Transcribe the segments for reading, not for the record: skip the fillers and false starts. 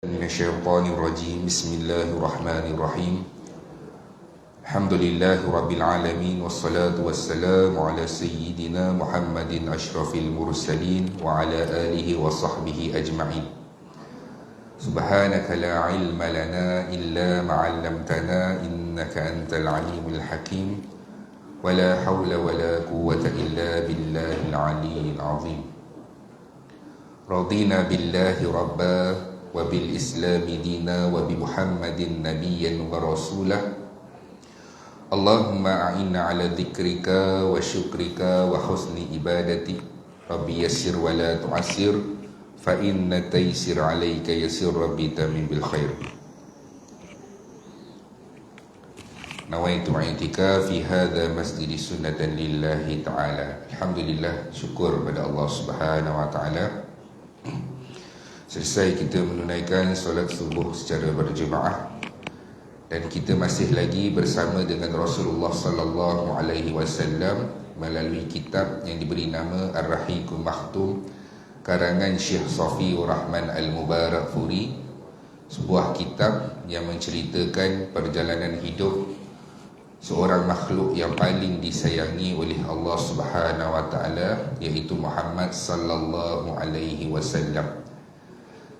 من الشيطان الرجيم بسم الله الرحمن الرحيم الحمد لله رب العالمين والصلاة والسلام على سيدنا محمد أشرف المرسلين وعلى آله وصحبه أجمعين سبحانك لا علم لنا إلا ما علمتنا إنك أنت العليم الحكيم ولا حول ولا قوة إلا بالله العلي العظيم رضينا بالله ربا وبالإسلام دينا وبمحمد نبيا ورسولا اللهم أعنا على ذكرك وشكرك وحسن عبادتك ربي يسر ولا تعسر فإن تيسر عليك يسر ربي تمن بالخير نويت اعتكافي هذا مسجد سنة لله تعالى الحمد لله syukur pada Allah Subhanahu wa taala. Selesai kita menunaikan solat subuh secara berjemaah dan kita masih lagi bersama dengan Rasulullah sallallahu alaihi wasallam melalui kitab yang diberi nama Ar-Rahiqul Makhtum karangan Syekh Safiur Rahman Al-Mubarakfuri, sebuah kitab yang menceritakan perjalanan hidup seorang makhluk yang paling disayangi oleh Allah Subhanahu wa taala, iaitu Muhammad sallallahu alaihi wasallam.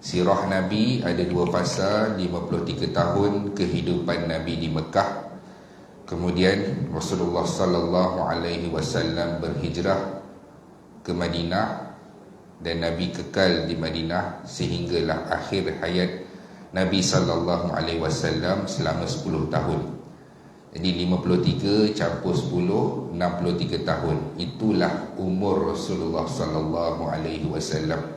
Sirah Nabi ada 2 fasa, 53 tahun kehidupan Nabi di Mekah. Kemudian Rasulullah sallallahu alaihi wasallam berhijrah ke Madinah dan Nabi kekal di Madinah sehinggalah akhir hayat Nabi sallallahu alaihi wasallam selama 10 tahun. Jadi 53 campur 10, 63 tahun. Itulah umur Rasulullah sallallahu alaihi wasallam.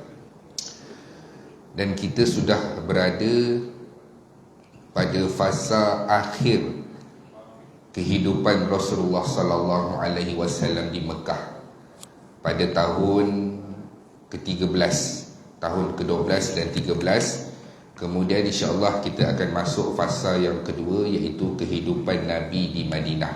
Dan kita sudah berada pada fasa akhir kehidupan Rasulullah sallallahu alaihi wasallam di Mekah pada tahun ke-13, tahun ke-12 dan 13. Kemudian insya-Allah kita akan masuk fasa yang kedua, iaitu kehidupan Nabi di Madinah.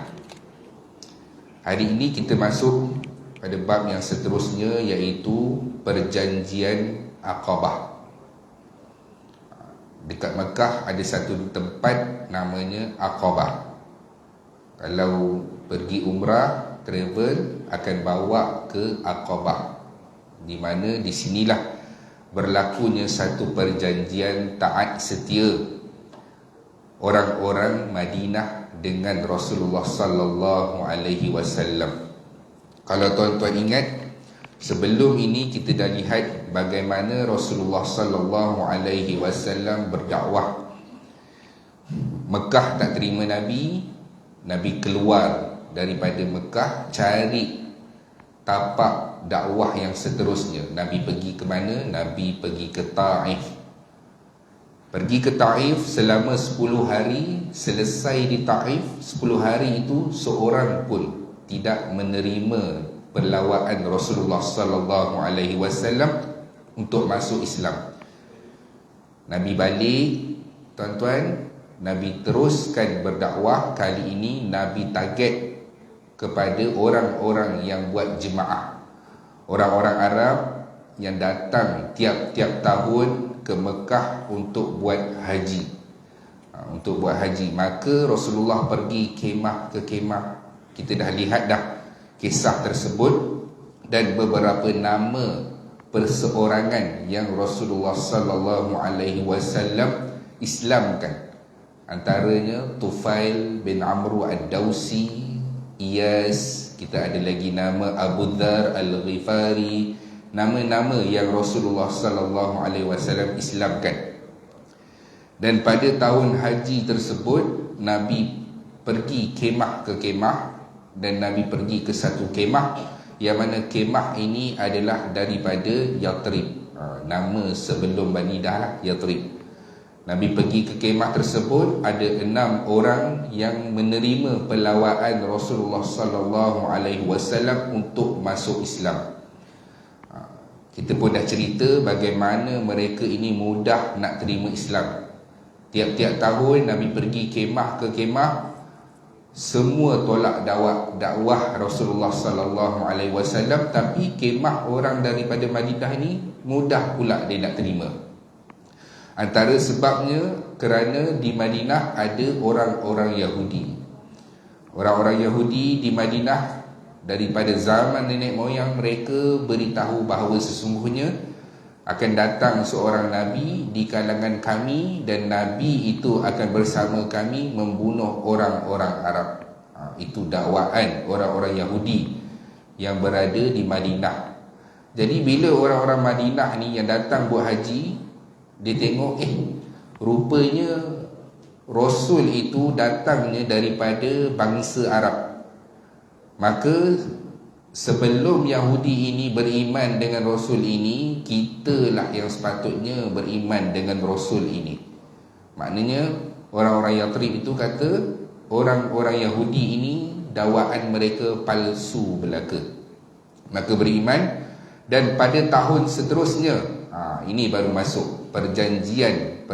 Hari ini kita masuk pada bab yang seterusnya, iaitu perjanjian Aqabah. Dekat Mekah ada satu tempat namanya Aqabah. Kalau pergi umrah, travel akan bawa ke Aqabah, di mana di sinilah berlakunya satu perjanjian taat setia orang-orang Madinah dengan Rasulullah sallallahu alaihi wasallam. Kalau tuan-tuan ingat, sebelum ini kita dah lihat bagaimana Rasulullah sallallahu alaihi wasallam berdakwah. Mekah tak terima Nabi, Nabi keluar daripada Mekah cari tapak dakwah yang seterusnya. Nabi pergi ke mana? Nabi pergi ke Taif. Pergi ke Taif selama 10 hari. Selesai di Taif, 10 hari itu seorang pun tidak menerima perlawaan Rasulullah sallallahu alaihi wasallam untuk masuk Islam. Nabi balik, tuan-tuan, Nabi teruskan berdakwah. Kali ini Nabi target kepada orang-orang yang buat jemaah, orang-orang Arab yang datang tiap-tiap tahun ke Mekah untuk buat haji. Untuk buat haji, maka Rasulullah pergi kemah ke kemah. Kita dah lihat dah kisah tersebut dan beberapa nama perseorangan yang Rasulullah sallallahu alaihi wasallam Islamkan. Antaranya Tufail bin Amru Ad-Dawsi, Iyas, kita ada lagi nama Abu Dhar Al-Ghifari, nama-nama yang Rasulullah sallallahu alaihi wasallam Islamkan. Dan pada tahun haji tersebut Nabi pergi kemah ke kemah, dan Nabi pergi ke satu kemah yang mana kemah ini adalah daripada Yathrib. Nama sebelum Bani Dah lah, Yathrib. Nabi pergi ke kemah tersebut, ada 6 orang yang menerima pelawaan Rasulullah sallallahu alaihi wasallam untuk masuk Islam. Kita pun dah cerita bagaimana mereka ini mudah nak terima Islam. Tiap-tiap tahun Nabi pergi kemah ke kemah, semua tolak dakwah Rasulullah sallallahu alaihi wasallam, tapi kemah orang daripada Madinah ni mudah pula dia nak terima. Antara sebabnya kerana di Madinah ada orang-orang Yahudi. Orang-orang Yahudi di Madinah daripada zaman nenek moyang mereka beritahu bahawa sesungguhnya akan datang seorang Nabi di kalangan kami, dan Nabi itu akan bersama kami membunuh orang-orang Arab. Itu dakwaan orang-orang Yahudi yang berada di Madinah. Jadi bila orang-orang Madinah ni yang datang buat haji, dia tengok rupanya Rasul itu datangnya daripada bangsa Arab. Maka sebelum Yahudi ini beriman dengan Rasul ini, kitalah yang sepatutnya beriman dengan Rasul ini. Maknanya orang-orang Yathrib itu kata orang-orang Yahudi ini dakwaan mereka palsu belaka. Maka beriman. Dan pada tahun seterusnya, ini baru masuk perjanjian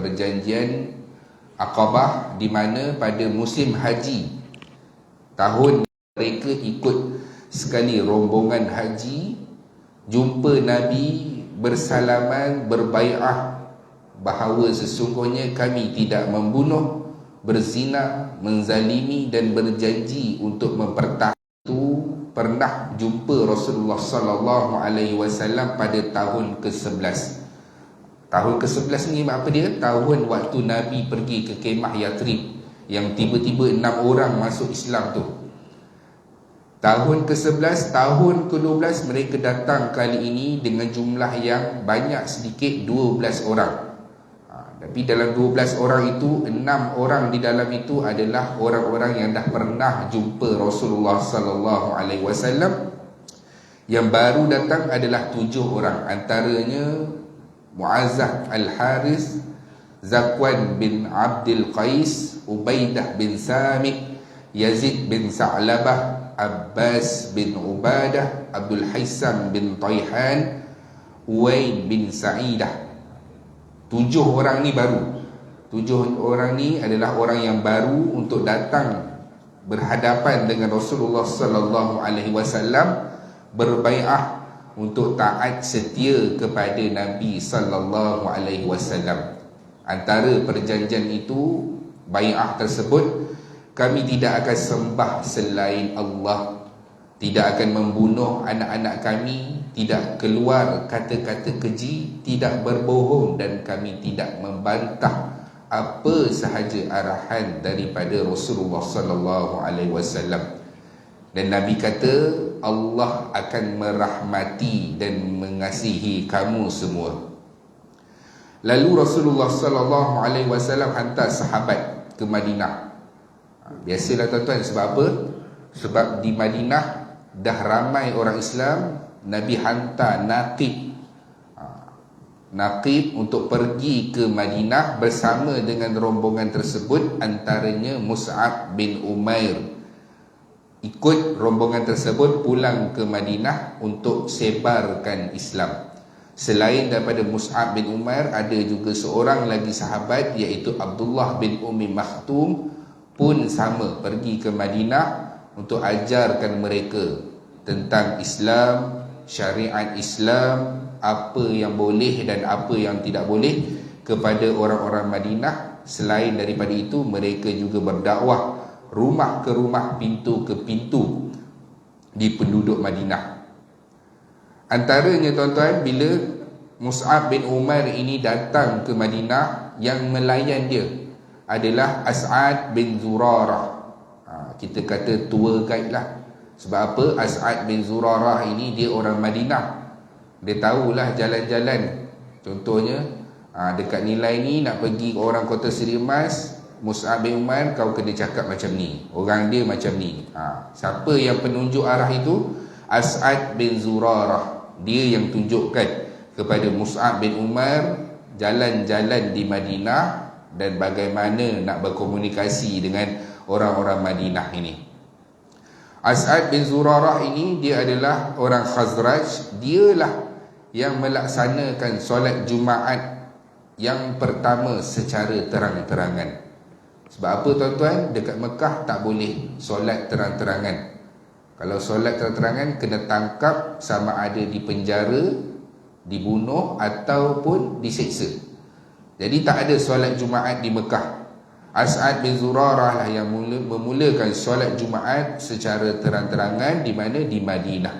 Aqabah, di mana pada musim haji tahun mereka ikut sekali rombongan haji, jumpa Nabi, bersalaman, berbai'ah bahawa sesungguhnya kami tidak membunuh, berzina, menzalimi dan berjanji untuk mempertahankan. Itu pernah jumpa Rasulullah sallallahu alaihi wasallam pada tahun ke-11. Tahun ke-11 ni apa dia? Tahun waktu Nabi pergi ke kemah Yathrib, yang tiba-tiba 6 orang masuk Islam tu. Tahun ke-11, tahun ke-12 mereka datang kali ini dengan jumlah yang banyak sedikit, 12 orang. Tapi dalam 12 orang itu, 6 orang di dalam itu adalah orang-orang yang dah pernah jumpa Rasulullah sallallahu alaihi wasallam. Yang baru datang adalah 7 orang, antaranya Muazzah Al-Haris, Zakwan bin Abdul Qais, Ubaidah bin Samit, Yazid bin Sa'labah, Abbas bin Ubadah, Abdul Haisam bin Tayhan, Uwain bin Sa'idah. 7 orang ni baru. 7 orang ni adalah orang yang baru untuk datang berhadapan dengan Rasulullah sallallahu alaihi wasallam, berbai'ah untuk taat setia kepada Nabi sallallahu alaihi wasallam. Antara perjanjian itu, bai'ah tersebut, kami tidak akan sembah selain Allah, tidak akan membunuh anak-anak kami, tidak keluar kata-kata keji, tidak berbohong, dan kami tidak membantah apa sahaja arahan daripada Rasulullah sallallahu alaihi wasallam. Dan Nabi kata Allah akan merahmati dan mengasihi kamu semua. Lalu Rasulullah sallallahu alaihi wasallam hantar sahabat ke Madinah. Biasalah tuan-tuan, sebab apa? Sebab di Madinah dah ramai orang Islam. Nabi hantar Naqib untuk pergi ke Madinah bersama dengan rombongan tersebut, antaranya Mus'ab bin Umair. Ikut rombongan tersebut pulang ke Madinah untuk sebarkan Islam. Selain daripada Mus'ab bin Umair, ada juga seorang lagi sahabat, iaitu Abdullah bin Ummi Maktum, pun sama pergi ke Madinah untuk ajarkan mereka tentang Islam, syariat Islam, apa yang boleh dan apa yang tidak boleh kepada orang-orang Madinah. Selain daripada itu, mereka juga berdakwah rumah ke rumah, pintu ke pintu di penduduk Madinah. Antaranya tuan-tuan, bila Mus'ab bin Umair ini datang ke Madinah, yang melayan dia adalah As'ad bin Zurarah. Kita kata tour guide lah. Sebab apa? As'ad bin Zurarah ini dia orang Madinah. Dia tahulah jalan-jalan. Contohnya dekat Nilai ni nak pergi orang Kota Seri Emas, Mus'ab bin Umair, kau kena cakap macam ni, orang dia macam ni. Siapa yang penunjuk arah itu? As'ad bin Zurarah. Dia yang tunjukkan kepada Mus'ab bin Umair jalan-jalan di Madinah dan bagaimana nak berkomunikasi dengan orang-orang Madinah ini. As'ad bin Zurarah ini dia adalah orang Khazraj. Dialah yang melaksanakan solat Jumaat yang pertama secara terang-terangan. Sebab apa tuan-tuan? Dekat Mekah tak boleh solat terang-terangan. Kalau solat terang-terangan kena tangkap, sama ada di penjara, dibunuh ataupun diseksa. Jadi tak ada solat Jumaat di Mekah. As'ad bin Zurarah lah yang memulakan solat Jumaat secara terang-terangan. Di mana? Di Madinah.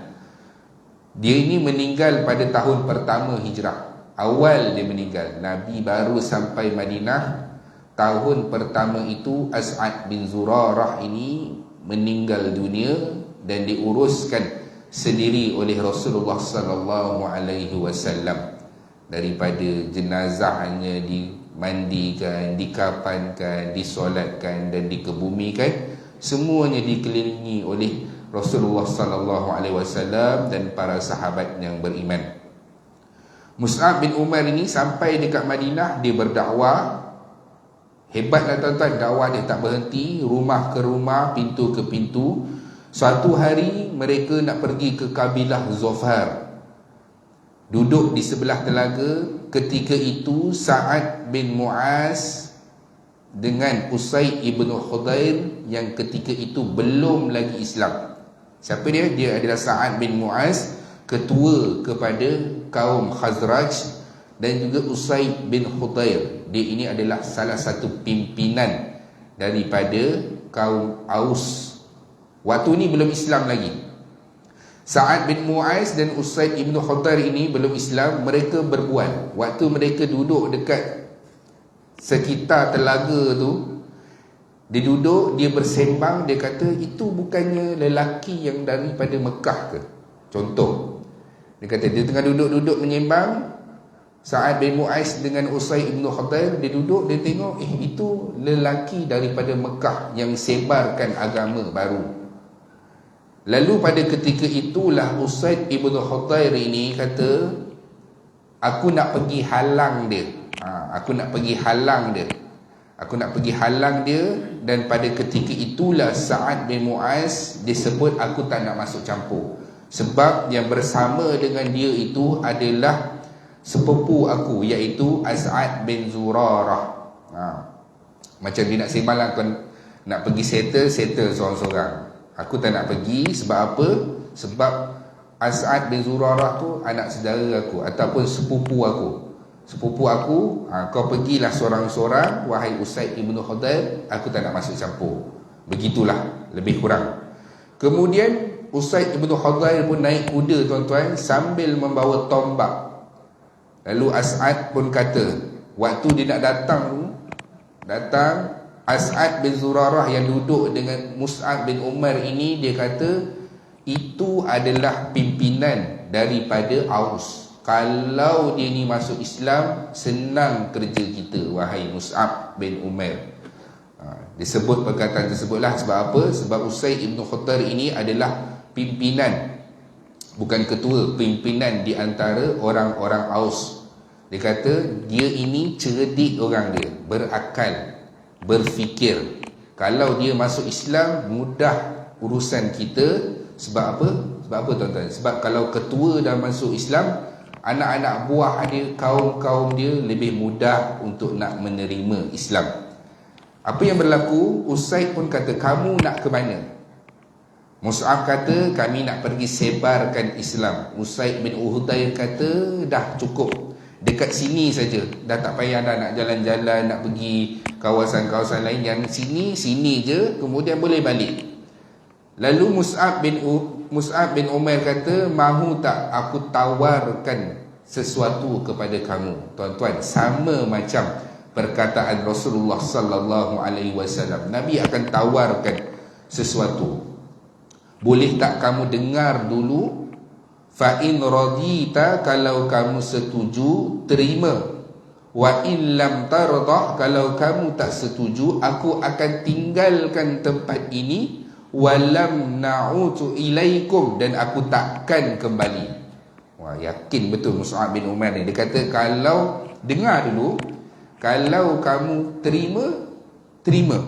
Dia ini meninggal pada tahun pertama hijrah. Awal dia meninggal. Nabi baru sampai Madinah. Tahun pertama itu As'ad bin Zurarah ini meninggal dunia dan diuruskan sendiri oleh Rasulullah sallallahu alaihi wasallam. Daripada jenazahnya dimandikan, dikafankan, disolatkan dan dikebumikan, semuanya dikelilingi oleh Rasulullah sallallahu alaihi wasallam dan para sahabat yang beriman. Mus'ab bin Umair ini sampai dekat Madinah, dia berdakwah. Hebatlah tuan-tuan, dakwah dia tak berhenti, rumah ke rumah, pintu ke pintu. Suatu hari mereka nak pergi ke kabilah Zofar, duduk di sebelah telaga. Ketika itu Sa'ad bin Mu'az dengan Usaid ibn Khudair yang ketika itu belum lagi Islam. Siapa dia? Dia adalah Sa'ad bin Mu'az, ketua kepada kaum Khazraj, dan juga Usaid bin Khudair. Dia ini adalah salah satu pimpinan daripada kaum Aus. Waktu ini belum Islam lagi. Sa'ad bin Mu'az dan Usaid ibn Khudair ini belum Islam. Mereka berbual. Waktu mereka duduk dekat sekitar telaga tu, dia duduk, dia bersembang. Dia kata, itu bukannya lelaki yang daripada Mekah ke? Contoh, dia kata dia tengah duduk-duduk menyembang. Sa'ad bin Mu'az dengan Usaid ibn Khudair, dia duduk, dia tengok, itu lelaki daripada Mekah yang sebarkan agama baru. Lalu pada ketika itulah Usaid ibn Khudair ini kata, aku nak pergi halang dia. Aku nak pergi halang dia. Dan pada ketika itulah Sa'ad bin Mu'az disebut, aku tak nak masuk campur. Sebab yang bersama dengan dia itu adalah sepupu aku, iaitu As'ad bin Zurarah. Macam dia nak sembang lah, nak pergi settle seorang-seorang. Aku tak nak pergi. Sebab apa? Sebab As'ad bin Zurarah tu anak saudara aku ataupun sepupu aku. Kau pergilah seorang-seorang, wahai Usaid ibn Khudair. Aku tak nak masuk campur. Begitulah lebih kurang. Kemudian Usaid ibn Khudair pun naik kuda tuan-tuan, sambil membawa tombak. Lalu As'ad pun kata, waktu dia nak datang As'ad bin Zurarah yang duduk dengan Mus'ab bin Umar ini, dia kata, itu adalah pimpinan daripada Aus. Kalau dia ni masuk Islam, senang kerja kita, wahai Mus'ab bin Umar. Disebut perkataan tersebutlah. Sebab apa? Sebab Usaid ibn Khudair ini adalah pimpinan, bukan ketua, pimpinan di antara orang-orang Aus. Dia kata, dia ini cerdik orang dia, berakal, berfikir. Kalau dia masuk Islam, mudah urusan kita. Sebab apa? Sebab apa tuan-tuan? Sebab kalau ketua dah masuk Islam, anak-anak buah dia, kaum-kaum dia lebih mudah untuk nak menerima Islam. Apa yang berlaku? Usaid pun kata, kamu nak ke mana? Mus'ab kata, kami nak pergi sebarkan Islam. Usaid bin Khudair kata, dah cukup, dekat sini saja, dah tak payah dah nak jalan-jalan, nak pergi kawasan-kawasan lain. Yang sini je, kemudian boleh balik. Lalu Mus'ab bin Umair kata, mahu tak aku tawarkan sesuatu kepada kamu? Tuan-tuan, sama macam perkataan Rasulullah sallallahu alaihi wasallam. Nabi akan tawarkan sesuatu. Boleh tak kamu dengar dulu? Fa in radita, kalau kamu setuju, terima. Wa in lam tardah, kalau kamu tak setuju, aku akan tinggalkan tempat ini. Walam na'utu ilaikum, dan aku takkan kembali. Wah, yakin betul Mus'ab bin Umar ni. Dia kata, kalau dengar dulu, kalau kamu terima.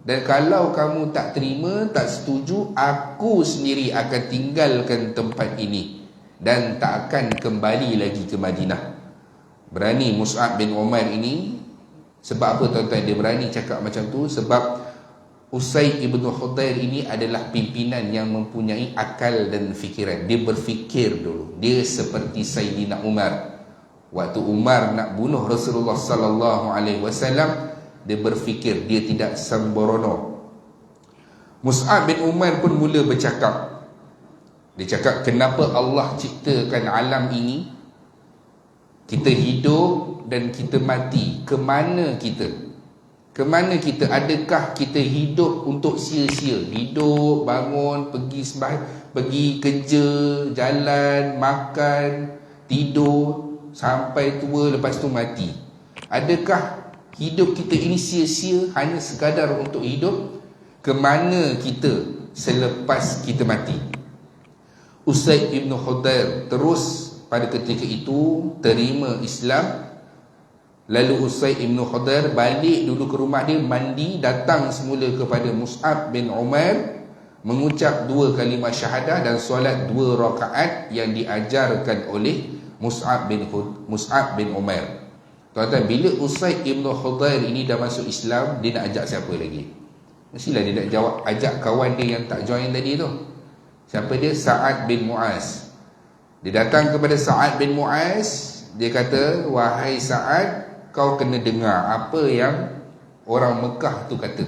Dan kalau kamu tak terima, tak setuju, aku sendiri akan tinggalkan tempat ini dan tak akan kembali lagi ke Madinah. Berani Mus'ab bin Umar ini. Sebab apa tuan-tuan dia berani cakap macam tu? Sebab Usaid ibn Khudair ini adalah pimpinan yang mempunyai akal dan fikiran. Dia berfikir dulu. Dia seperti Sayyidina Umar. Waktu Umar nak bunuh Rasulullah sallallahu alaihi wasallam, dia berfikir, dia tidak sembrono. Mus'ab bin Umair pun mula bercakap. Dia cakap, kenapa Allah ciptakan alam ini? Kita hidup dan kita mati. Ke mana kita? Ke mana kita? Adakah kita hidup untuk sia-sia? Hidup, bangun, pergi sembahyang, pergi kerja, jalan, makan, tidur sampai tua, lepas tu mati. Adakah hidup kita ini sia-sia hanya sekadar untuk hidup? Ke mana kita selepas kita mati? Usaid ibn Hudair terus pada ketika itu terima Islam. Lalu Usaid ibn Hudair balik dulu ke rumah dia, mandi, datang semula kepada Mus'ab bin Umair, mengucap 2 kalimah syahadah dan solat 2 rakaat yang diajarkan oleh Mus'ab bin Umair. Tuan-tuan, bila Usaid ibn Hudair ini dah masuk Islam, dia nak ajak siapa lagi? Mestilah dia nak jawab, ajak kawan dia yang tak join tadi tu. Siapa dia? Sa'ad bin Mu'az. Dia datang kepada Sa'ad bin Mu'az. Dia kata, wahai Sa'ad, kau kena dengar apa yang orang Mekah tu kata.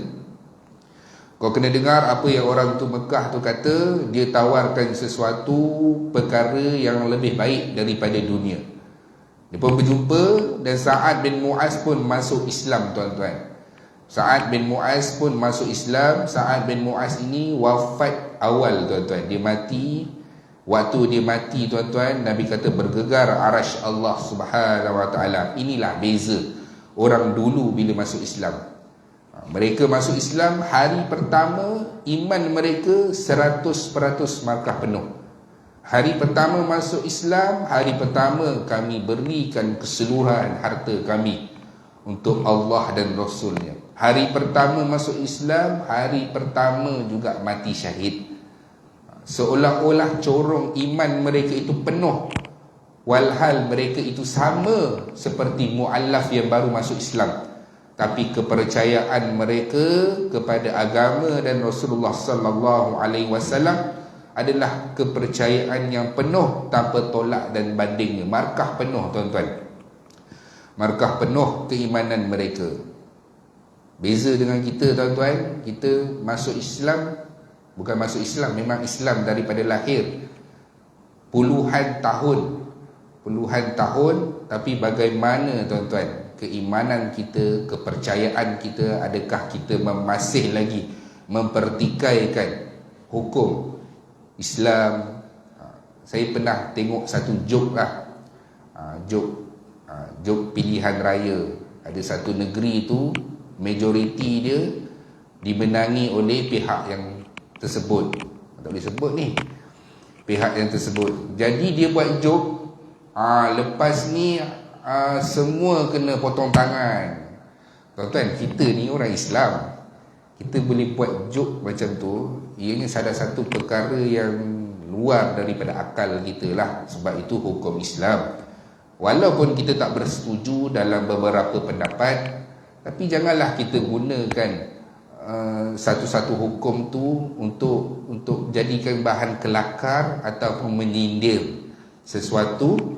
Kau kena dengar apa yang orang tu Mekah tu kata. Dia tawarkan sesuatu perkara yang lebih baik daripada dunia. Dia pun berjumpa, dan Sa'ad bin Mu'az pun masuk Islam, tuan-tuan. Sa'ad bin Mu'az pun masuk Islam. Sa'ad bin Mu'az ini wafat awal, tuan-tuan. Dia mati. Waktu dia mati, tuan-tuan, Nabi kata bergegar arasy Allah Subhanahu wa taala. Inilah beza orang dulu bila masuk Islam. Mereka masuk Islam, hari pertama iman mereka 100% markah penuh. Hari pertama masuk Islam, hari pertama kami berikan keseluruhan harta kami untuk Allah dan Rasulnya. Hari pertama masuk Islam, hari pertama juga mati syahid. Seolah-olah corong iman mereka itu penuh, walhal mereka itu sama seperti mu'allaf yang baru masuk Islam. Tapi kepercayaan mereka kepada agama dan Rasulullah sallallahu alaihi wasallam adalah kepercayaan yang penuh tanpa tolak dan bandingnya. Markah penuh, tuan-tuan. Markah penuh keimanan mereka. Beza dengan kita, tuan-tuan. Kita masuk Islam, bukan masuk Islam, memang Islam daripada lahir. Puluhan tahun, tapi bagaimana, tuan-tuan, keimanan kita, kepercayaan kita, adakah kita masih lagi mempertikaikan hukum Islam? Saya pernah tengok satu joke lah, joke pilihan raya. Ada satu negeri tu, majoriti dia dimenangi oleh pihak yang tersebut. Tak boleh sebut ni, pihak yang tersebut. Jadi dia buat joke, lepas ni semua kena potong tangan. Tuan-tuan, kita ni orang Islam, kita boleh buat joke macam tu. Ianya salah satu perkara yang luar daripada akal kita lah. Sebab itu hukum Islam, walaupun kita tak bersetuju dalam beberapa pendapat, tapi janganlah kita gunakan satu-satu hukum tu untuk jadikan bahan kelakar ataupun menyindir sesuatu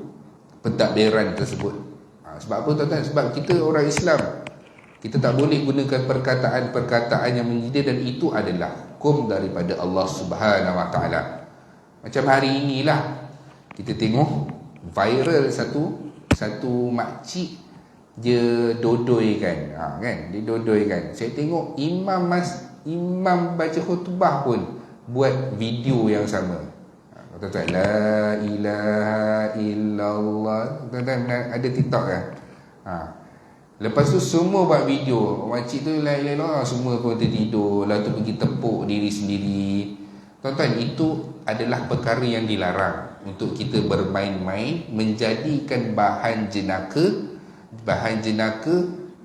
pentadbiran tersebut. Sebab apa, tuan-tuan? Sebab kita orang Islam, kita tak boleh gunakan perkataan-perkataan yang menyindir, dan itu adalah hukum daripada Allah Subhanahu wa taala. Macam hari inilah kita tengok viral satu makcik dia dodoi kan, dia dodoi kan. Saya tengok imam baca khutbah pun buat video yang sama. Tuan-tuan, la ilaha illallah. Tuan-tuan ada TikTok kan? Lepas tu semua buat video. Makcik tu la ilaha illallah, semua pun tertidur, lalu tu pergi tepuk diri sendiri. Tuan-tuan, itu adalah perkara yang dilarang untuk kita bermain-main, menjadikan bahan jenaka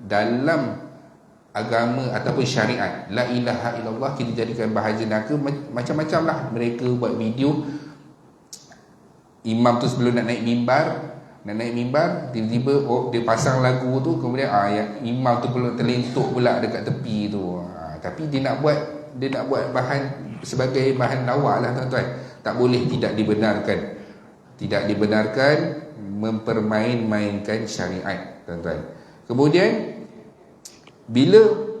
dalam agama ataupun syariat. La ilaha illallah kita jadikan bahan jenaka. Macam-macam lah mereka buat video. Imam tu sebelum nak naik mimbar, tiba-tiba dia pasang lagu tu, kemudian imam tu pula terlentuk pula dekat tepi tu. Tapi dia nak buat bahan sebagai bahan lawak lah, tuan-tuan. Tak boleh, tidak dibenarkan. mempermain-mainkan syariat, tuan-tuan. Kemudian bila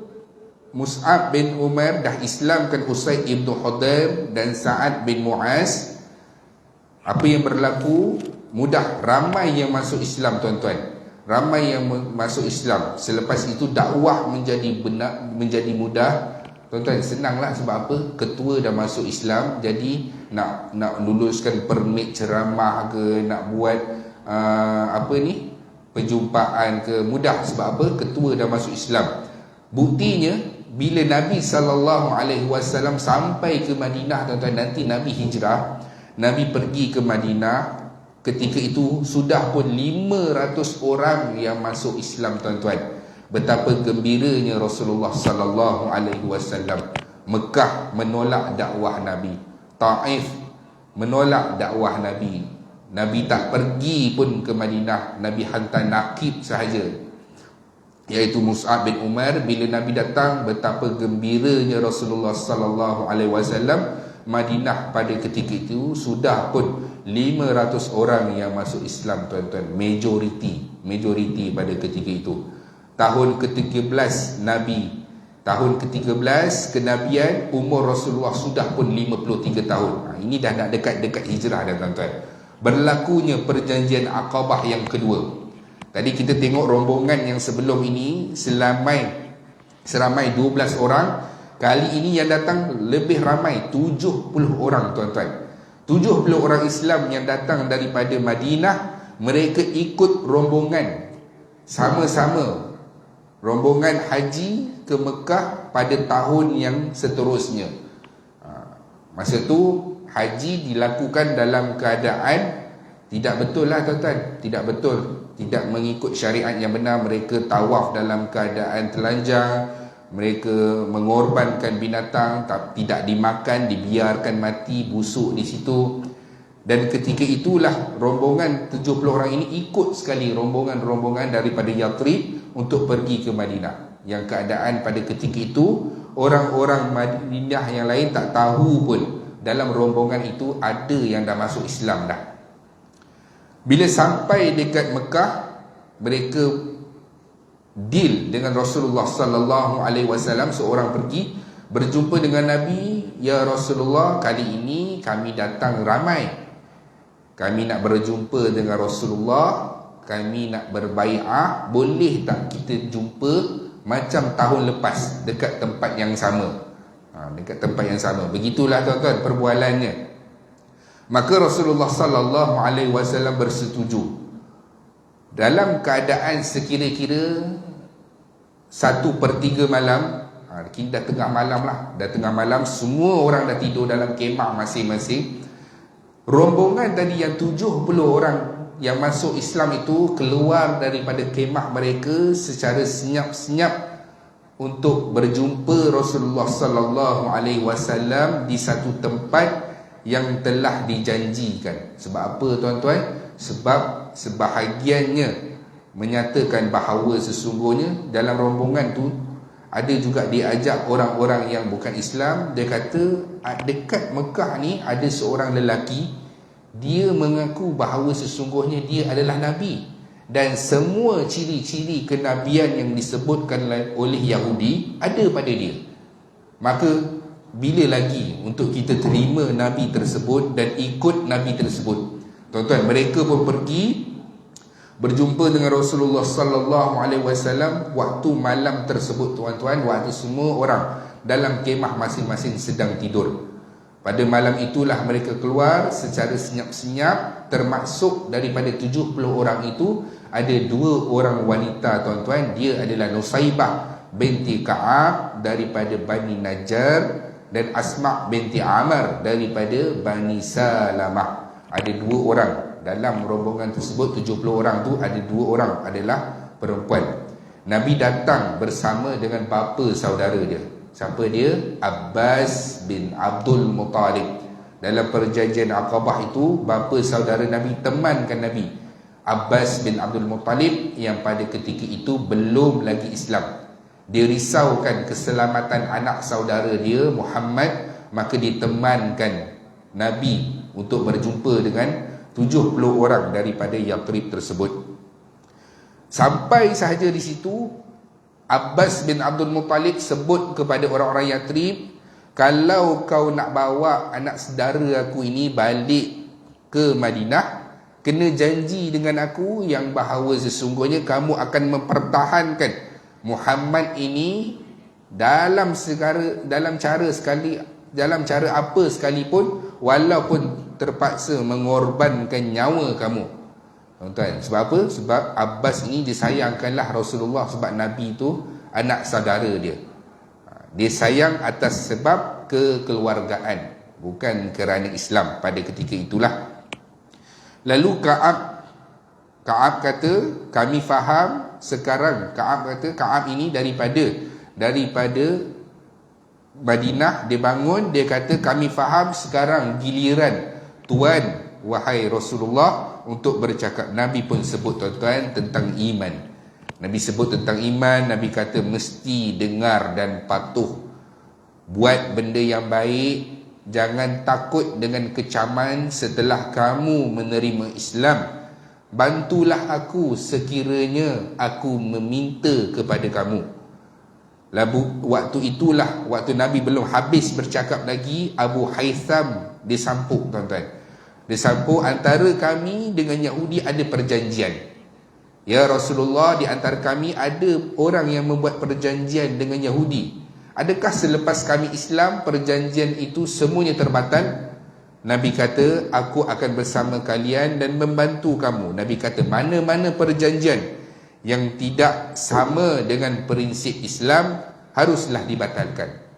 Mus'ab bin Umar dah Islamkan Usaid ibn Hudayr dan Sa'ad bin Mu'az, apa yang berlaku? Mudah, ramai yang masuk Islam, tuan-tuan. Ramai yang masuk Islam. Selepas itu dakwah menjadi mudah. Tuan-tuan, senanglah. Sebab apa? Ketua dah masuk Islam. Jadi nak luluskan permit ceramah ke, nak buat perjumpaan ke, mudah. Sebab apa? Ketua dah masuk Islam. Buktinya, bila Nabi SAW sampai ke Madinah, tuan-tuan, nanti Nabi hijrah, Nabi pergi ke Madinah, ketika itu sudah pun 500 orang yang masuk Islam, tuan-tuan. Betapa gembiranya Rasulullah sallallahu alaihi wasallam. Mekah menolak dakwah Nabi. Taif menolak dakwah Nabi. Nabi tak pergi pun ke Madinah. Nabi hantar nakib sahaja, iaitu Mus'ab bin Umar. Bila Nabi datang, betapa gembiranya Rasulullah sallallahu alaihi wasallam. Madinah pada ketika itu sudah pun 500 orang yang masuk Islam, tuan-tuan. Majoriti pada ketika itu. Tahun ke-13 Nabi, tahun ke-13 kenabian, umur Rasulullah sudah pun 53 tahun. Ini dah nak dekat-dekat hijrah dah, tuan-tuan. Berlakunya perjanjian Aqabah yang kedua. Tadi kita tengok rombongan yang sebelum ini seramai 12 orang. Kali ini yang datang lebih ramai, 70 orang, tuan-tuan. 70 orang Islam yang datang daripada Madinah. Mereka ikut rombongan sama-sama, rombongan haji ke Mekah pada tahun yang seterusnya. Masa tu haji dilakukan dalam keadaan tidak betul lah, tuan-tuan. Tidak betul, tidak mengikut syariat yang benar. Mereka tawaf dalam keadaan telanjang. Mereka mengorbankan binatang, tidak dimakan, dibiarkan mati busuk di situ. Dan ketika itulah rombongan 70 orang ini ikut sekali rombongan daripada Yathrib untuk pergi ke Madinah. Yang keadaan pada ketika itu, orang-orang Madinah yang lain tak tahu pun dalam rombongan itu ada yang dah masuk Islam dah. Bila sampai dekat Mekah, mereka deal dengan Rasulullah sallallahu alaihi wasallam. Seorang pergi berjumpa dengan Nabi, "Ya Rasulullah, kali ini kami datang ramai. Kami nak berjumpa dengan Rasulullah, kami nak berbai'ah. Boleh tak kita jumpa macam tahun lepas dekat tempat yang sama?" Dekat tempat yang sama. Begitulah, tuan-tuan, perbualannya. Maka Rasulullah sallallahu alaihi wasallam bersetuju. Dalam keadaan sekira-kira 1/3 malam, kini dah tengah malam lah. Dah tengah malam, semua orang dah tidur dalam kemah masing-masing. Rombongan tadi yang 70 orang yang masuk Islam itu keluar daripada kemah mereka secara senyap-senyap untuk berjumpa Rasulullah sallallahu alaihi wasallam di satu tempat yang telah dijanjikan. Sebab apa, tuan-tuan? Sebab sebahagiannya menyatakan bahawa sesungguhnya dalam rombongan tu ada juga diajak orang-orang yang bukan Islam. Dia kata dekat Mekah ni ada seorang lelaki, dia mengaku bahawa sesungguhnya dia adalah Nabi, dan semua ciri-ciri kenabian yang disebutkan oleh Yahudi ada pada dia. Maka bila lagi untuk kita terima Nabi tersebut dan ikut Nabi tersebut? Tuan-tuan, mereka pun pergi berjumpa dengan Rasulullah sallallahu alaihi wasallam waktu malam tersebut, tuan-tuan, waktu semua orang dalam kemah masing-masing sedang tidur. Pada malam itulah mereka keluar secara senyap-senyap. Termasuk daripada 70 orang itu ada 2 orang wanita, tuan-tuan. Dia adalah Nusaibah binti Ka'ab daripada Bani Najjar dan Asma binti Amr daripada Bani Salamah. Ada 2 orang dalam rombongan tersebut. 70 orang tu ada 2 orang adalah perempuan. Nabi datang bersama dengan bapa saudara dia. Siapa dia? Abbas bin Abdul Muttalib. Dalam perjanjian Aqabah itu, bapa saudara Nabi temankan Nabi, Abbas bin Abdul Muttalib, yang pada ketika itu belum lagi Islam. Dia risaukan keselamatan anak saudara dia Muhammad, maka ditemankan Nabi untuk berjumpa dengan 70 orang daripada Yathrib tersebut. Sampai sahaja di situ, Abbas bin Abdul Muttalib sebut kepada orang-orang Yathrib, kalau kau nak bawa anak saudara aku ini balik ke Madinah, kena janji dengan aku yang bahawa sesungguhnya kamu akan mempertahankan Muhammad ini dalam cara apa sekalipun, walaupun terpaksa mengorbankan nyawa kamu. Tuan-tuan, sebab apa? Sebab Abbas ini disayangkanlah Rasulullah, sebab Nabi itu anak saudara dia. Dia sayang atas sebab kekeluargaan, bukan kerana Islam pada ketika itulah. Lalu Ka'ab kata, kami faham sekarang. Ka'ab ini daripada Madinah, dia bangun, dia kata, kami faham sekarang giliran Tuan, wahai Rasulullah, untuk bercakap. Nabi pun sebut, tuan-tuan, tentang iman. Nabi sebut tentang iman. Nabi kata mesti dengar dan patuh, buat benda yang baik, jangan takut dengan kecaman setelah kamu menerima Islam. Bantulah aku sekiranya aku meminta kepada kamu. Lalu waktu itulah, waktu Nabi belum habis bercakap lagi, Abu Haytham disampuk, tuan-tuan. Disampuk, antara kami dengan Yahudi ada perjanjian. Ya Rasulullah, di antara kami ada orang yang membuat perjanjian dengan Yahudi. Adakah selepas kami Islam perjanjian itu semuanya terbatal? Nabi kata, aku akan bersama kalian dan membantu kamu. Nabi kata, mana-mana perjanjian yang tidak sama dengan prinsip Islam haruslah dibatalkan.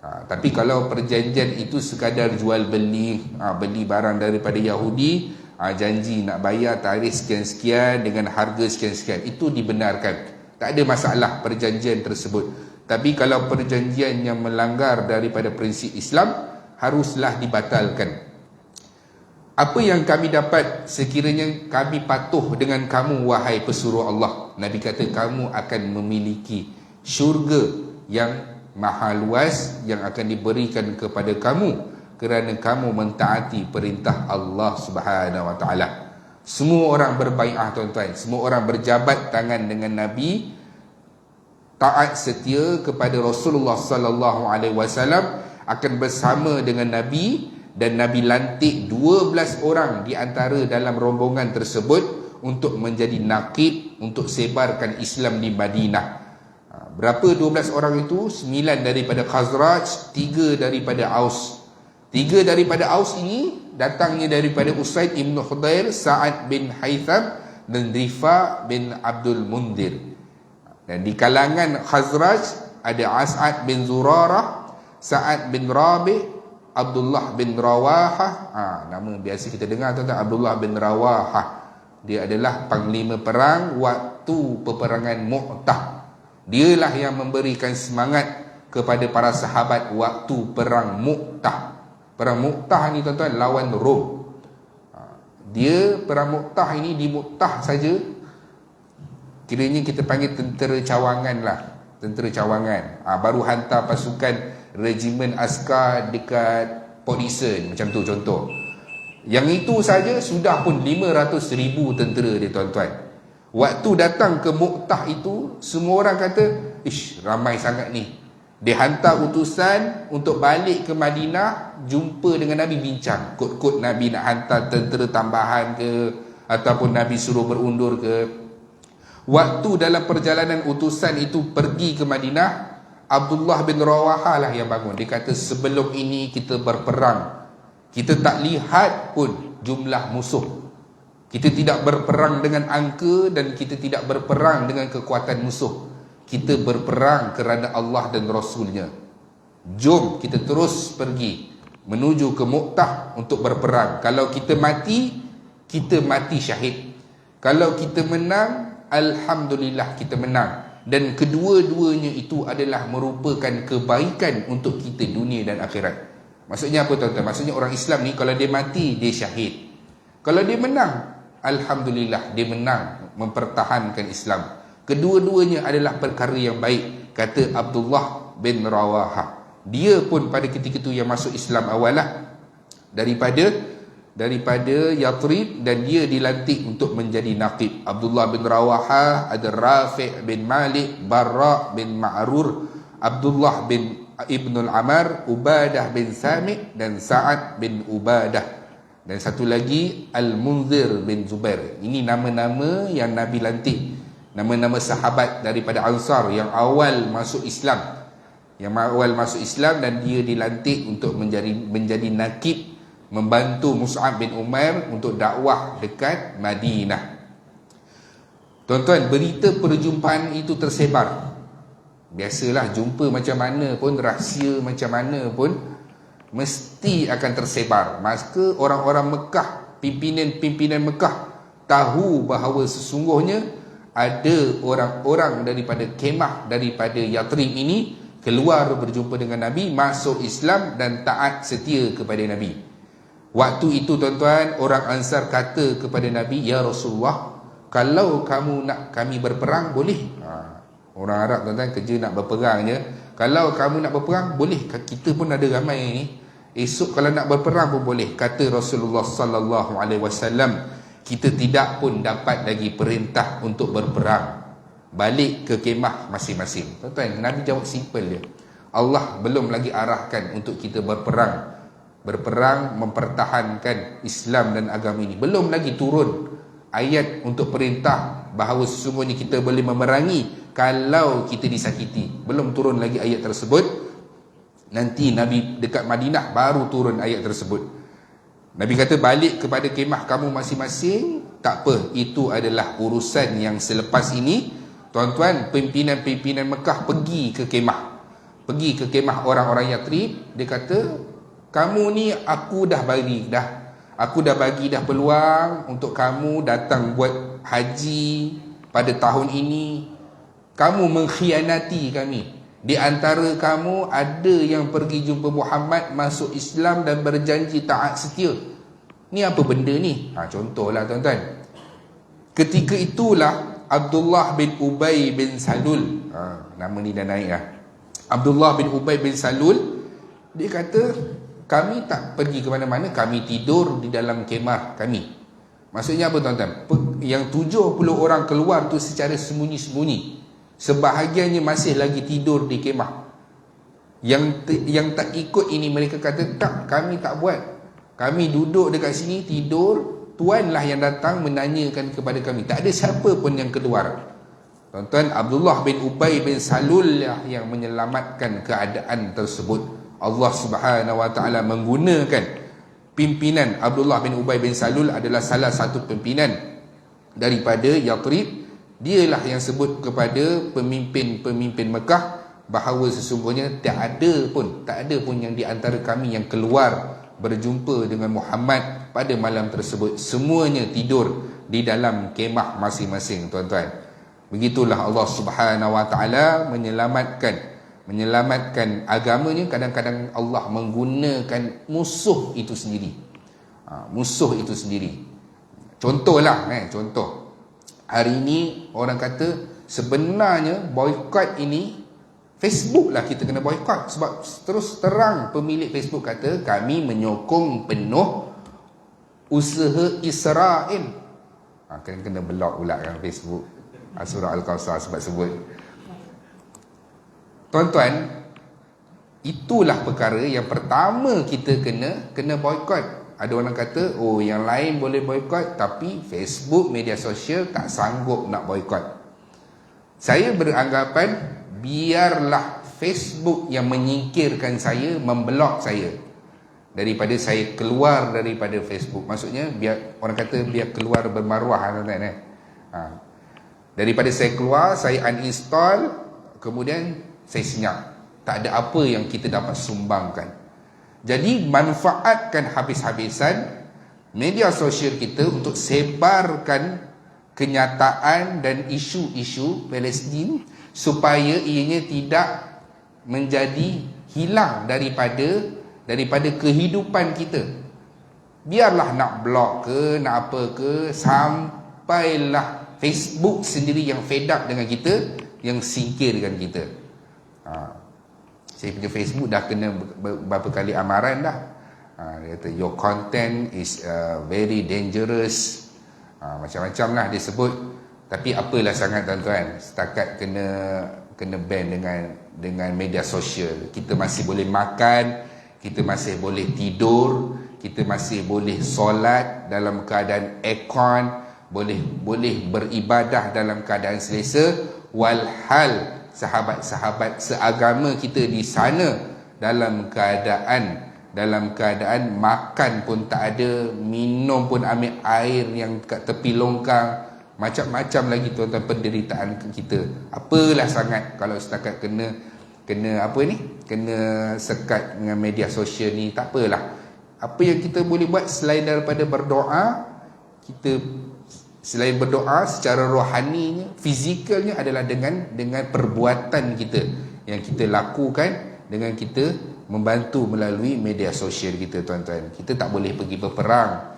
Tapi kalau perjanjian itu sekadar jual beli, beli barang daripada Yahudi, janji nak bayar tarikh sekian-sekian dengan harga sekian-sekian, itu dibenarkan. Tak ada masalah perjanjian tersebut. Tapi kalau perjanjian yang melanggar daripada prinsip Islam, haruslah dibatalkan. Apa yang kami dapat sekiranya kami patuh dengan kamu, wahai pesuruh Allah? Nabi kata, kamu akan memiliki syurga yang maha luas yang akan diberikan kepada kamu kerana kamu mentaati perintah Allah Subhanahu Wa Taala. Semua orang berbai'ah, tuan-tuan. Semua orang berjabat tangan dengan Nabi, taat setia kepada Rasulullah sallallahu alaihi wasallam, akan bersama dengan Nabi. Dan Nabi lantik 12 orang di antara dalam rombongan tersebut untuk menjadi naqib, untuk sebarkan Islam di Madinah. Berapa 12 orang itu? 9 daripada Khazraj, 3 daripada Aus. 3 daripada Aus ini datangnya daripada Usaid ibn Khudair, Sa'ad bin Haytham dan Rifa bin Abdul Mundir. Dan di kalangan Khazraj ada As'ad bin Zurarah, Sa'ad bin Rabi', Abdullah bin Rawahah. Nama biasa kita dengar, tuan-tuan, Abdullah bin Rawahah. Dia adalah panglima perang waktu peperangan Mu'tah. Dialah yang memberikan semangat kepada para sahabat waktu perang Mu'tah. Perang Mu'tah ni, tuan-tuan, lawan Rom. Dia perang Mu'tah ini, di Mu'tah saja kiranya kita panggil tentera cawangan lah. Tentera cawangan. Baru hantar pasukan regimen askar dekat Port Dickson, macam tu contoh. Yang itu saja sudah pun 500,000 tentera dia, tuan-tuan. Waktu datang ke Mu'tah itu, semua orang kata, ish, ramai sangat ni. Dia hantar utusan untuk balik ke Madinah, jumpa dengan Nabi, bincang. Kod-kod Nabi nak hantar tentera tambahan ke, ataupun Nabi suruh berundur ke. Waktu dalam perjalanan utusan itu pergi ke Madinah, Abdullah bin Rawahah lah yang bangun. Dia kata, sebelum ini kita berperang, kita tak lihat pun jumlah musuh. Kita tidak berperang dengan angka dan kita tidak berperang dengan kekuatan musuh. Kita berperang kerana Allah dan Rasulnya. Jom kita terus pergi menuju ke Mu'tah untuk berperang. Kalau kita mati syahid. Kalau kita menang, alhamdulillah kita menang. Dan kedua-duanya itu adalah merupakan kebaikan untuk kita dunia dan akhirat. Maksudnya apa, tuan-tuan? Maksudnya orang Islam ni kalau dia mati, dia syahid. Kalau dia menang, alhamdulillah dia menang mempertahankan Islam. Kedua-duanya adalah perkara yang baik, kata Abdullah bin Rawahah. Dia pun pada ketika itu yang masuk Islam awal lah. Daripada daripada Yathrib, dan dia dilantik untuk menjadi naqib. Abdullah bin Rawahah, ada Rafi' bin Malik, Barra' bin Ma'rur, Abdullah bin Ibnul Amar, Ubadah bin Sami' dan Sa'ad bin Ubadah. Dan satu lagi Al-Munzir bin Zubair. Ini nama-nama yang Nabi lantik, nama-nama sahabat daripada Ansar yang awal masuk Islam, dan dia dilantik untuk menjadi nakib, membantu Mus'ab bin Umair untuk dakwah dekat Madinah. Tuan-tuan, berita perjumpaan itu tersebar. Biasalah, jumpa macam mana pun, rahsia macam mana pun, mesti akan tersebar. Maka orang-orang Mekah, pimpinan Mekah tahu bahawa sesungguhnya ada orang-orang daripada kemah, daripada Yathrib ini keluar berjumpa dengan Nabi, masuk Islam dan taat setia kepada Nabi. Waktu itu tuan-tuan, orang Ansar kata kepada Nabi, "Ya Rasulullah, kalau kamu nak kami berperang, boleh." Orang Arab tuan-tuan kerja nak berperang je. Kalau kamu nak berperang, boleh. Kita pun ada ramai ni. Esok kalau nak berperang pun boleh. Kata Rasulullah sallallahu alaihi wasallam, kita tidak pun dapat lagi perintah untuk berperang. Balik ke kemah masing-masing. Tuan-tuan, Nabi jawab simple je. Allah belum lagi arahkan untuk kita berperang. Berperang mempertahankan Islam dan agama ini. Belum lagi turun ayat untuk perintah bahawa sesungguhnya kita boleh memerangi kalau kita disakiti. Belum turun lagi ayat tersebut. Nanti Nabi dekat Madinah baru turun ayat tersebut. Nabi kata, balik kepada kemah kamu masing-masing. Tak apa, itu adalah urusan yang selepas ini. Tuan-tuan, pimpinan-pimpinan Mekah pergi ke kemah. Pergi ke kemah orang-orang Yathrib. Dia kata, kamu ni aku dah bagi dah peluang untuk kamu datang buat haji pada tahun ini. Kamu mengkhianati kami. Di antara kamu ada yang pergi jumpa Muhammad, masuk Islam dan berjanji taat setia. Ni apa benda ni? Contohlah tuan-tuan. Ketika itulah Abdullah bin Ubay bin Salul, nama ni dah naik lah. Abdullah bin Ubay bin Salul, dia kata, kami tak pergi ke mana-mana, kami tidur di dalam kemah kami. Maksudnya apa tuan-tuan? Yang 70 orang keluar tu secara sembunyi-sembunyi. Sebahagiannya masih lagi tidur di kemah. Yang tak ikut ini, mereka kata, tak, kami tak buat. Kami duduk dekat sini tidur, tuanlah yang datang menanyakan kepada kami. Tak ada siapa pun yang keluar. Tuan-tuan, Abdullah bin Ubay bin Salul lah yang menyelamatkan keadaan tersebut. Allah Subhanahu wa taala menggunakan pimpinan Abdullah bin Ubay bin Salul adalah salah satu pimpinan daripada Yathrib. Dialah yang sebut kepada pemimpin-pemimpin Mekah bahawa sesungguhnya tak ada pun yang di antara kami yang keluar berjumpa dengan Muhammad pada malam tersebut. Semuanya tidur di dalam kemah masing-masing, tuan-tuan. Begitulah Allah Subhanahu wa taala menyelamatkan agamanya. Kadang-kadang Allah menggunakan musuh itu sendiri. Contohlah, contoh. Hari ini orang kata sebenarnya boikot ini Facebook lah kita kena boikot. Sebab terus terang pemilik Facebook kata kami menyokong penuh usaha Israel. Kena block pula kan Facebook. Surah Al-Kawthar sebut. Tuan-tuan, itulah perkara yang pertama kita kena boikot. Ada orang kata, yang lain boleh boikot, tapi Facebook, media sosial tak sanggup nak boikot. Saya beranggapan, biarlah Facebook yang menyingkirkan saya, memblok saya, daripada saya keluar daripada Facebook. Maksudnya, orang kata biar keluar bermaruah, tuan-tuan. Daripada saya keluar, saya uninstall, kemudian saya senyap. Tak ada apa yang kita dapat sumbangkan. Jadi manfaatkan habis-habisan media sosial kita untuk sebarkan kenyataan dan isu-isu Palestin supaya ianya tidak menjadi hilang daripada kehidupan kita. Biarlah nak blog ke, nak apa ke, sampailah Facebook sendiri yang fed up dengan kita, yang singkirkan kita. Saya punya Facebook dah kena berapa kali amaran dah. Dia kata your content is very dangerous, macam-macam lah dia sebut. Tapi apalah sangat tuan-tuan, setakat kena ban dengan media sosial. Kita masih boleh makan, kita masih boleh tidur, kita masih boleh solat dalam keadaan aircon, boleh beribadah dalam keadaan selesa, walhal sahabat-sahabat seagama kita di sana dalam keadaan makan pun tak ada, minum pun ambil air yang kat tepi longkang, macam-macam lagi tuan-tuan penderitaan kita. Apalah sangat kalau setakat kena sekat dengan media sosial ni, tak apalah. Apa yang kita boleh buat selain daripada berdoa, selain berdoa secara rohaninya, fizikalnya adalah dengan perbuatan kita yang kita lakukan, dengan kita membantu melalui media sosial kita tuan-tuan. Kita tak boleh pergi berperang,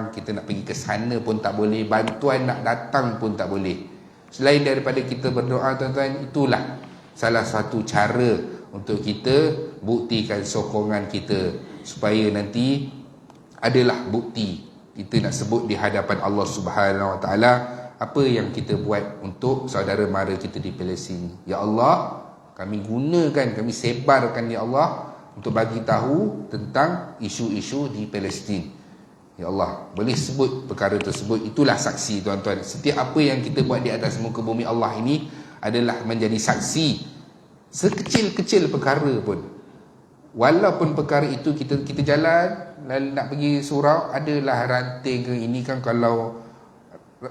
kita nak pergi ke sana pun tak boleh, bantuan nak datang pun tak boleh. Selain daripada kita berdoa tuan-tuan, itulah salah satu cara untuk kita buktikan sokongan kita, supaya nanti adalah bukti kita nak sebut di hadapan Allah Subhanahu Wa Taala apa yang kita buat untuk saudara mara kita di Palestin. Ya Allah, kami sebarkan ya Allah untuk bagi tahu tentang isu-isu di Palestin. Ya Allah, boleh sebut perkara tersebut. Itulah saksi tuan-tuan. Setiap apa yang kita buat di atas muka bumi Allah ini adalah menjadi saksi. Sekecil-kecil perkara pun, walaupun perkara itu kita jalan lalu nak pergi surau, adalah ranting ke, ini kan kalau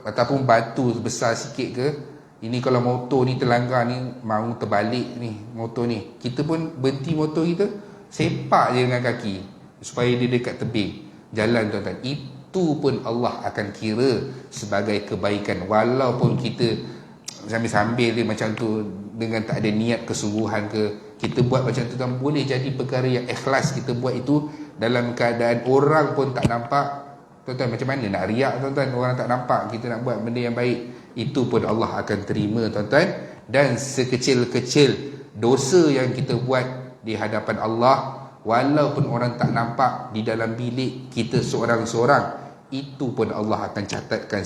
ataupun batu besar sikit ke, ini kalau motor ni terlanggar ni, mau terbalik ni motor ni, kita pun berhenti motor kita, sepak je dengan kaki supaya dia dekat tebing jalan tuan-tuan. Itu pun Allah akan kira sebagai kebaikan, walaupun kita sambil-sambil dia macam tu dengan tak ada niat kesungguhan ke, kita buat macam tu kan, boleh jadi perkara yang ikhlas kita buat itu dalam keadaan orang pun tak nampak tuan-tuan. Macam mana nak riak tuan-tuan, orang tak nampak kita nak buat benda yang baik, itu pun Allah akan terima tuan-tuan. Dan sekecil-kecil dosa yang kita buat di hadapan Allah, walaupun orang tak nampak, di dalam bilik kita seorang-seorang, itu pun Allah akan catatkan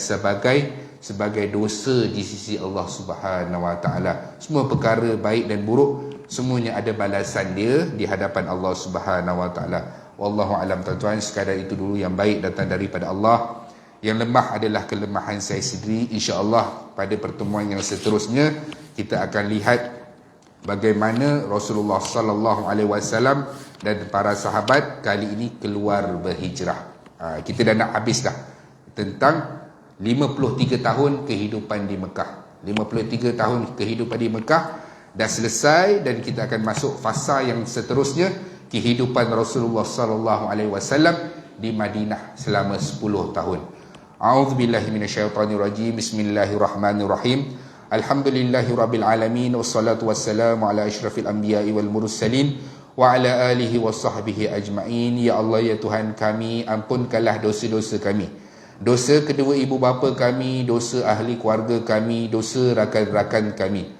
sebagai dosa di sisi Allah Subhanahu Wa Taala. Semua perkara baik dan buruk, semuanya ada balasan dia di hadapan Allah Subhanahu Wa Taala. Wallahu alam tuan-tuan, sekadar itu dulu yang baik datang daripada Allah. Yang lemah adalah kelemahan saya sendiri. InsyaAllah pada pertemuan yang seterusnya kita akan lihat bagaimana Rasulullah sallallahu alaihi wasallam dan para sahabat kali ini keluar berhijrah. Kita dah nak habis dah tentang 53 tahun kehidupan di Mekah. 53 tahun kehidupan di Mekah dah selesai, dan kita akan masuk fasa yang seterusnya, kehidupan Rasulullah sallallahu alaihi wasallam di Madinah selama 10 tahun. A'udzubillahi minasyaitonirrajim. Bismillahirrahmanirrahim. Alhamdulillahirabbil alamin, wassalatu wassalamu ala asyrafil anbiya'i wal mursalin wa ala alihi wasahbihi ajma'in. Ya Allah, ya Tuhan kami, ampunkanlah dosa-dosa kami, dosa kedua ibu bapa kami, dosa ahli keluarga kami, dosa rakan-rakan kami.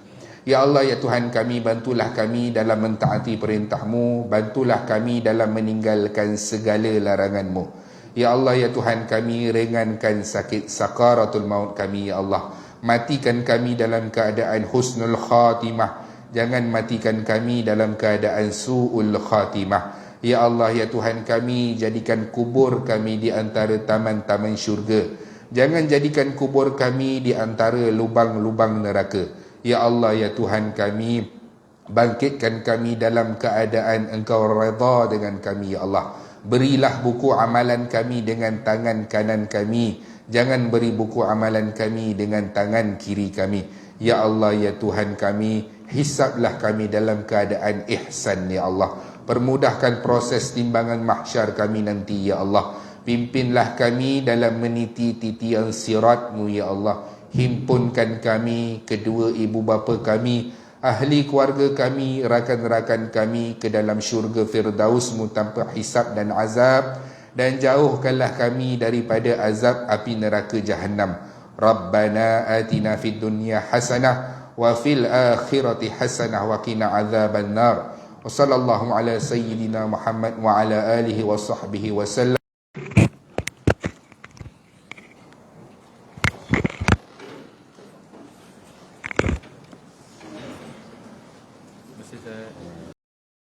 Ya Allah, ya Tuhan kami, bantulah kami dalam mentaati perintah-Mu, bantulah kami dalam meninggalkan segala larangan-Mu. Ya Allah, ya Tuhan kami, ringankan sakit sakaratul maut kami. Ya Allah, matikan kami dalam keadaan husnul khatimah, jangan matikan kami dalam keadaan su'ul khatimah. Ya Allah, ya Tuhan kami, jadikan kubur kami di antara taman-taman syurga, jangan jadikan kubur kami di antara lubang-lubang neraka. Ya Allah, ya Tuhan kami, bangkitkan kami dalam keadaan Engkau redha dengan kami. Ya Allah, berilah buku amalan kami dengan tangan kanan kami, jangan beri buku amalan kami dengan tangan kiri kami. Ya Allah, ya Tuhan kami, hisablah kami dalam keadaan ihsan. Ya Allah, permudahkan proses timbangan mahsyar kami nanti. Ya Allah, pimpinlah kami dalam meniti titian sirat-Mu. Ya Allah, himpunkan kami, kedua ibu bapa kami, ahli keluarga kami, rakan-rakan kami ke dalam syurga Firdaus-Mu tanpa hisab dan azab, dan jauhkanlah kami daripada azab api neraka Jahannam. Rabbana atina fid dunya hasanah wa fil akhirati hasanah wa qina azaban nar. Wa sallallahu ala sayyidina Muhammad wa ala alihi wa sahbihi wa sallam. Masih